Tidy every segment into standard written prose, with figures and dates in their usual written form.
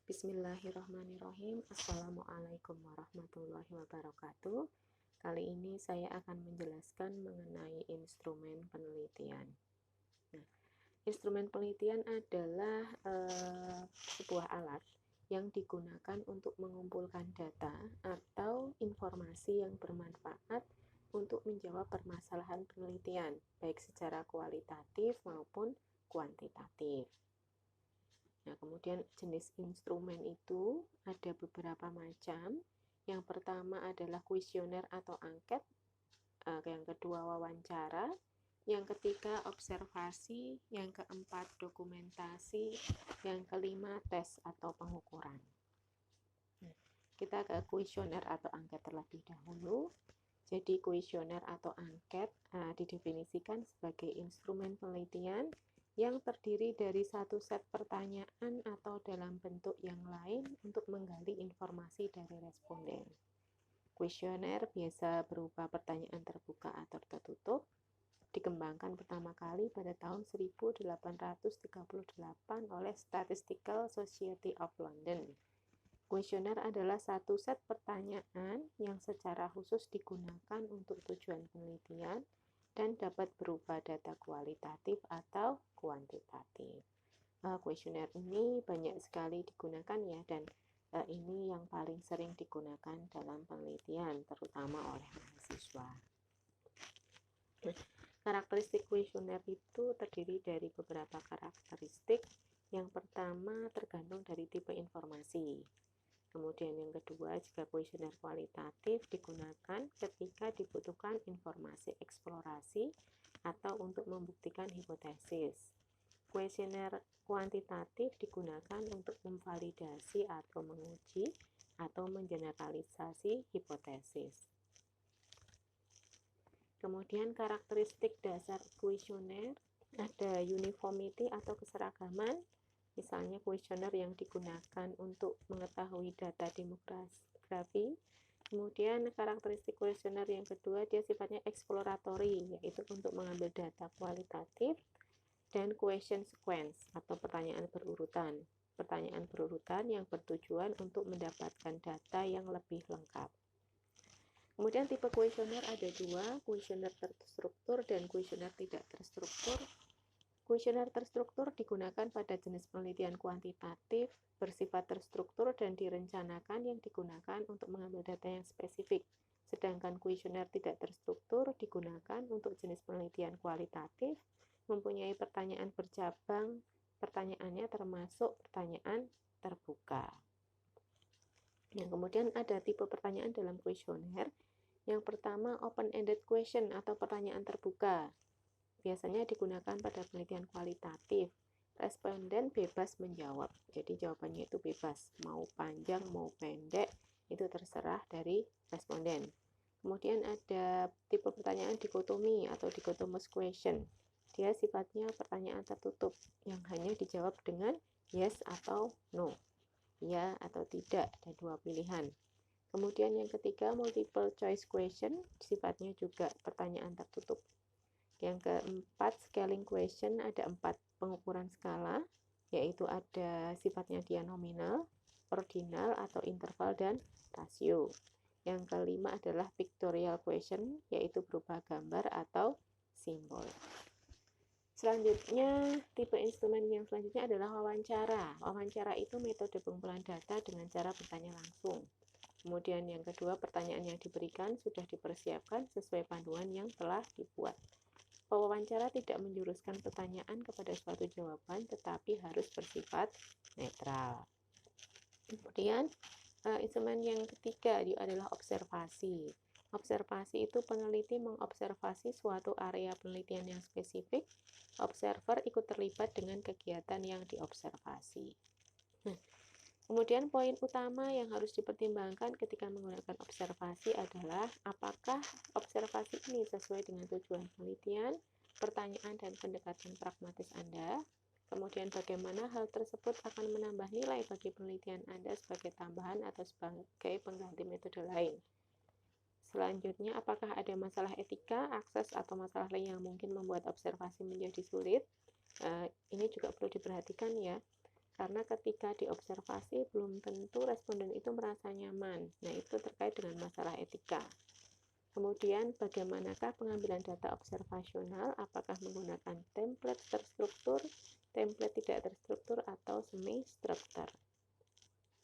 Bismillahirrahmanirrahim. Assalamualaikum warahmatullahi wabarakatuh. Kali ini saya akan menjelaskan mengenai instrumen penelitian. Nah, instrumen penelitian adalah sebuah alat yang digunakan untuk mengumpulkan data atau informasi yang bermanfaat untuk menjawab permasalahan penelitian, baik secara kualitatif maupun kuantitatif. Nah, kemudian jenis instrumen itu ada beberapa macam. Yang pertama adalah kuesioner atau angket, yang kedua wawancara, yang ketiga observasi, yang keempat dokumentasi, yang kelima tes atau pengukuran. Kita ke kuesioner atau angket terlebih dahulu. Jadi kuesioner atau angket didefinisikan sebagai instrumen penelitian yang terdiri dari satu set pertanyaan atau dalam bentuk yang lain untuk menggali informasi dari responden. Kuesioner biasa berupa pertanyaan terbuka atau tertutup, dikembangkan pertama kali pada tahun 1838 oleh Statistical Society of London. Kuesioner adalah satu set pertanyaan yang secara khusus digunakan untuk tujuan penelitian dan dapat berupa data kualitatif atau kuantitatif. Kuesioner ini banyak sekali digunakan ya, dan ini yang paling sering digunakan dalam penelitian, terutama oleh mahasiswa. Karakteristik kuesioner itu terdiri dari beberapa karakteristik. Yang pertama tergantung dari tipe informasi. Kemudian yang kedua, jika kuesioner kualitatif digunakan ketika dibutuhkan informasi eksplorasi atau untuk membuktikan hipotesis. Kuesioner kuantitatif digunakan untuk memvalidasi atau menguji atau mengeneralisasi hipotesis. Kemudian karakteristik dasar kuesioner ada uniformity atau keseragaman. Misalnya kuesioner yang digunakan untuk mengetahui data demografi. Kemudian karakteristik kuesioner yang kedua, dia sifatnya exploratory, yaitu untuk mengambil data kualitatif. Dan question sequence atau pertanyaan berurutan. Pertanyaan berurutan yang bertujuan untuk mendapatkan data yang lebih lengkap. Kemudian tipe kuesioner ada dua, kuesioner terstruktur dan kuesioner tidak terstruktur. Kuesioner terstruktur digunakan pada jenis penelitian kuantitatif, bersifat terstruktur dan direncanakan yang digunakan untuk mengambil data yang spesifik. Sedangkan kuesioner tidak terstruktur digunakan untuk jenis penelitian kualitatif, mempunyai pertanyaan bercabang, pertanyaannya termasuk pertanyaan terbuka. Yang kemudian ada tipe pertanyaan dalam kuesioner. Yang pertama open-ended question atau pertanyaan terbuka. Biasanya digunakan pada penelitian kualitatif. Responden bebas menjawab. Jadi jawabannya itu bebas. Mau panjang, mau pendek, itu terserah dari responden. Kemudian ada tipe pertanyaan dikotomi atau dichotomous question. Dia sifatnya pertanyaan tertutup yang hanya dijawab dengan yes atau no. Ya atau tidak, ada dua pilihan. Kemudian yang ketiga multiple choice question, sifatnya juga pertanyaan tertutup. Yang keempat scaling question, ada 4 pengukuran skala, yaitu ada sifatnya dia nominal, ordinal atau interval dan rasio. Yang kelima adalah pictorial question, yaitu berupa gambar atau simbol. Selanjutnya, tipe instrumen yang selanjutnya adalah wawancara. Wawancara itu metode pengumpulan data dengan cara bertanya langsung. Kemudian yang kedua, pertanyaan yang diberikan sudah dipersiapkan sesuai panduan yang telah dibuat. Pewawancara tidak menjuruskan pertanyaan kepada suatu jawaban, tetapi harus bersifat netral. Kemudian, instrumen yang ketiga adalah observasi. Observasi itu peneliti mengobservasi suatu area penelitian yang spesifik. Observer ikut terlibat dengan kegiatan yang diobservasi. Kemudian poin utama yang harus dipertimbangkan ketika menggunakan observasi adalah apakah observasi ini sesuai dengan tujuan penelitian, pertanyaan dan pendekatan pragmatis Anda. Kemudian bagaimana hal tersebut akan menambah nilai bagi penelitian Anda sebagai tambahan atau sebagai pengganti metode lain. Selanjutnya, apakah ada masalah etika, akses atau masalah lain yang mungkin membuat observasi menjadi sulit? Ini juga perlu diperhatikan ya. karena ketika diobservasi belum tentu responden itu merasa nyaman. Nah, itu terkait dengan masalah etika. Kemudian, bagaimanakah pengambilan data observasional? Apakah menggunakan template terstruktur, template tidak terstruktur, atau semi-struktur?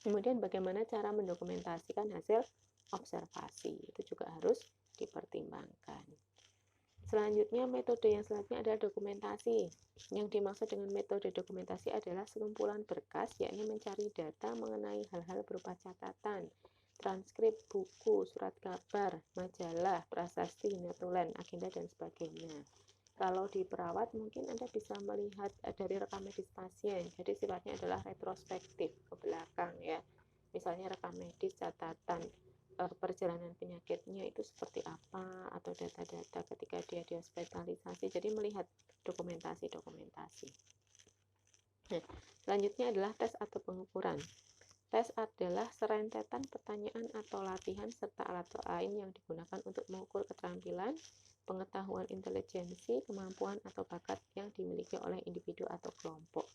Kemudian, bagaimana cara mendokumentasikan hasil observasi? Itu juga harus dipertimbangkan. Selanjutnya, metode yang selanjutnya adalah dokumentasi. Yang dimaksud dengan metode dokumentasi adalah sekumpulan berkas, yakni mencari data mengenai hal-hal berupa catatan, transkrip, buku, surat kabar, majalah, prasasti, notulen, agenda, dan sebagainya. Kalau di perawat, mungkin Anda bisa melihat dari rekam medis pasien. Jadi sifatnya adalah retrospektif ke belakang ya. Misalnya rekam medis, catatan perjalanan penyakitnya itu seperti apa, atau data-data ketika dia hospitalisasi. Jadi melihat dokumentasi. Nah, selanjutnya adalah tes atau pengukuran. Tes adalah serentetan pertanyaan atau latihan serta alat lain yang digunakan untuk mengukur keterampilan, pengetahuan, intelijensi, kemampuan atau bakat yang dimiliki oleh individu atau kelompok.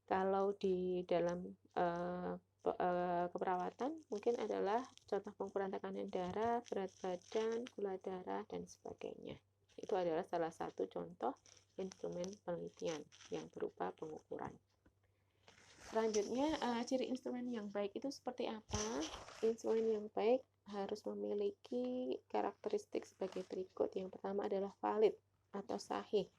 Kalau di dalam keperawatan mungkin adalah contoh pengukuran tekanan darah, berat badan, gula darah, dan sebagainya. Itu adalah salah satu contoh instrumen penelitian yang berupa pengukuran. Selanjutnya, ciri instrumen yang baik itu seperti apa? Instrumen yang baik harus memiliki karakteristik sebagai berikut. Yang pertama adalah valid atau sahih,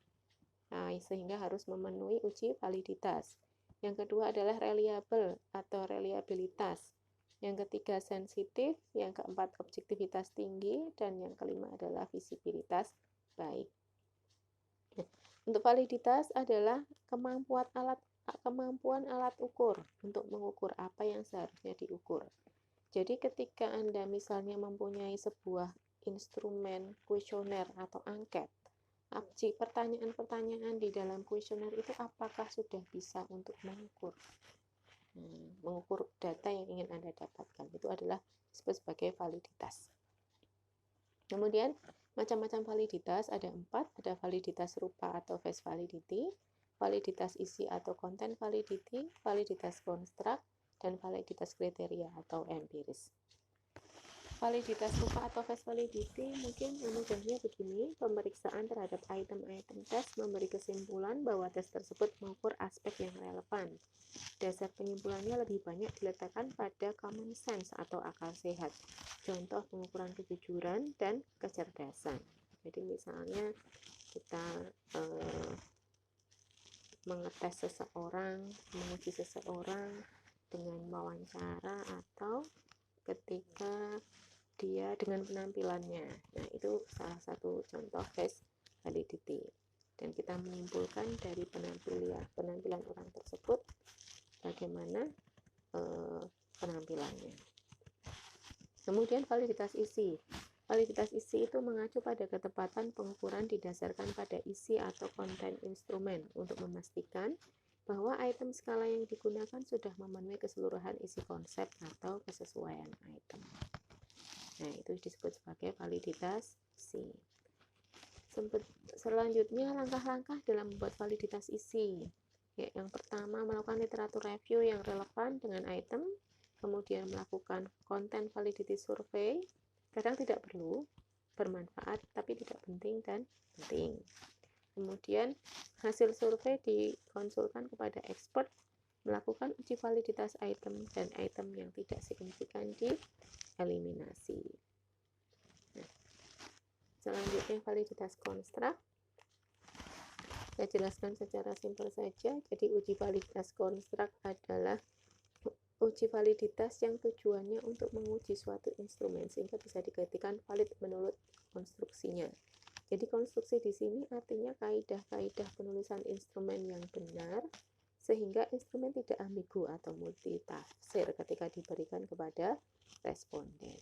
sehingga harus memenuhi uji validitas. Yang kedua adalah reliable atau reliabilitas. Yang ketiga sensitif, yang keempat objektivitas tinggi, dan yang kelima adalah visibilitas baik. Untuk validitas adalah kemampuan alat ukur untuk mengukur apa yang seharusnya diukur. Jadi ketika Anda misalnya mempunyai sebuah instrumen kuesioner atau angket, pertanyaan-pertanyaan di dalam kuesioner itu apakah sudah bisa untuk mengukur data yang ingin Anda dapatkan. Itu adalah disebut sebagai validitas. Kemudian macam-macam validitas ada 4, ada validitas rupa atau face validity, validitas isi atau content validity, validitas konstruk, dan validitas kriteria atau empiris. Validitas rupa atau face validity mungkin mudahnya begini: pemeriksaan terhadap item-item tes memberi kesimpulan bahwa tes tersebut mengukur aspek yang relevan. Dasar penyimpulannya lebih banyak diletakkan pada common sense atau akal sehat. Contoh pengukuran kejujuran dan kecerdasan. Jadi misalnya kita mengetes seseorang, menguji seseorang dengan wawancara atau ketika dia dengan penampilannya. Nah, itu salah satu contoh face validity. Dan kita menyimpulkan dari penampilan orang tersebut bagaimana penampilannya. Kemudian validitas isi. Validitas isi itu mengacu pada ketepatan pengukuran didasarkan pada isi atau konten instrumen untuk memastikan bahwa item skala yang digunakan sudah memenuhi keseluruhan isi konsep atau kesesuaian item. Nah, itu disebut sebagai validitas isi. Selanjutnya, langkah-langkah dalam membuat validitas isi. Yang pertama, melakukan literatur review yang relevan dengan item, kemudian melakukan content validity survey. Kadang tidak perlu, bermanfaat, tapi tidak penting dan penting. Kemudian, hasil survei dikonsulkan kepada expert, melakukan uji validitas item, dan item yang tidak signifikan dieliminasi. Nah, selanjutnya validitas konstruk. Saya jelaskan secara simpel saja. Jadi uji validitas konstruk adalah uji validitas yang tujuannya untuk menguji suatu instrumen sehingga bisa dikatakan valid menurut konstruksinya. Jadi konstruksi di sini artinya kaidah-kaidah penulisan instrumen yang benar sehingga instrumen tidak ambigu atau multitafsir ketika diberikan kepada responden.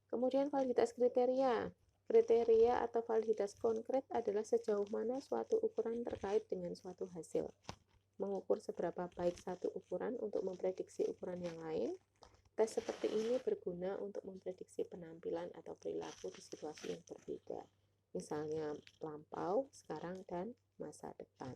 Kemudian validitas kriteria. Kriteria atau validitas konkret adalah sejauh mana suatu ukuran terkait dengan suatu hasil. Mengukur seberapa baik satu ukuran untuk memprediksi ukuran yang lain. Tes seperti ini berguna untuk memprediksi penampilan atau perilaku di situasi yang berbeda. Misalnya lampau, sekarang, dan masa depan.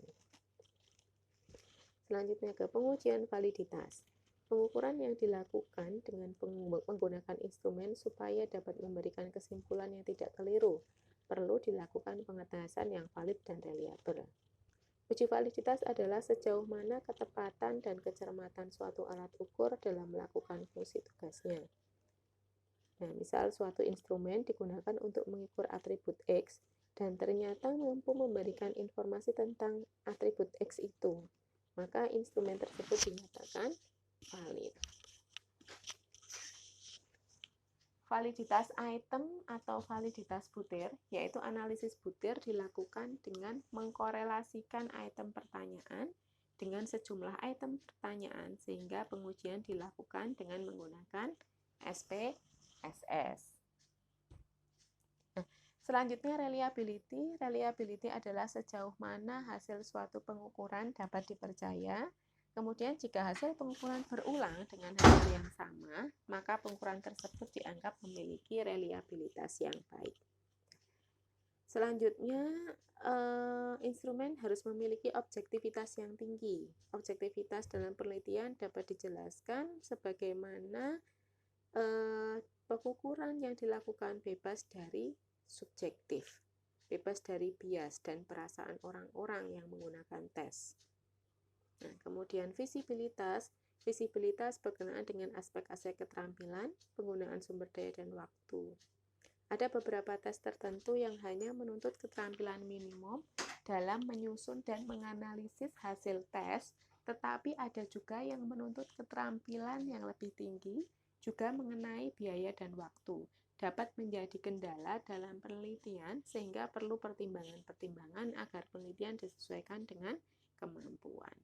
Selanjutnya ke pengujian validitas. Pengukuran yang dilakukan dengan menggunakan instrumen supaya dapat memberikan kesimpulan yang tidak keliru, perlu dilakukan pengetesan yang valid dan reliabel. Uji validitas adalah sejauh mana ketepatan dan kecermatan suatu alat ukur dalam melakukan fungsi tugasnya. Nah, misal suatu instrumen digunakan untuk mengukur atribut X dan ternyata mampu memberikan informasi tentang atribut X itu, maka instrumen tersebut dinyatakan valid. Validitas item atau validitas butir, yaitu analisis butir dilakukan dengan mengkorelasikan item pertanyaan dengan sejumlah item pertanyaan sehingga pengujian dilakukan dengan menggunakan SPSS. Nah, selanjutnya reliability. Reliability adalah sejauh mana hasil suatu pengukuran dapat dipercaya. Kemudian jika hasil pengukuran berulang dengan hasil yang sama, maka pengukuran tersebut dianggap memiliki reliabilitas yang baik. Selanjutnya, instrumen harus memiliki objektivitas yang tinggi. Objektivitas dalam penelitian dapat dijelaskan sebagaimana pengukuran yang dilakukan bebas dari subjektif, bebas dari bias dan perasaan orang-orang yang menggunakan tes. Nah, kemudian visibilitas berkenaan dengan aspek-aspek keterampilan, penggunaan sumber daya dan waktu. Ada beberapa tes tertentu yang hanya menuntut keterampilan minimum dalam menyusun dan menganalisis hasil tes, tetapi ada juga yang menuntut keterampilan yang lebih tinggi, juga mengenai biaya dan waktu. Dapat menjadi kendala dalam penelitian sehingga perlu pertimbangan-pertimbangan agar penelitian disesuaikan dengan kemampuan.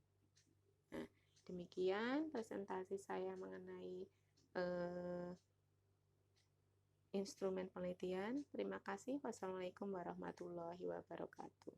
Nah, demikian presentasi saya mengenai instrumen penelitian. Terima kasih. Wassalamualaikum warahmatullahi wabarakatuh.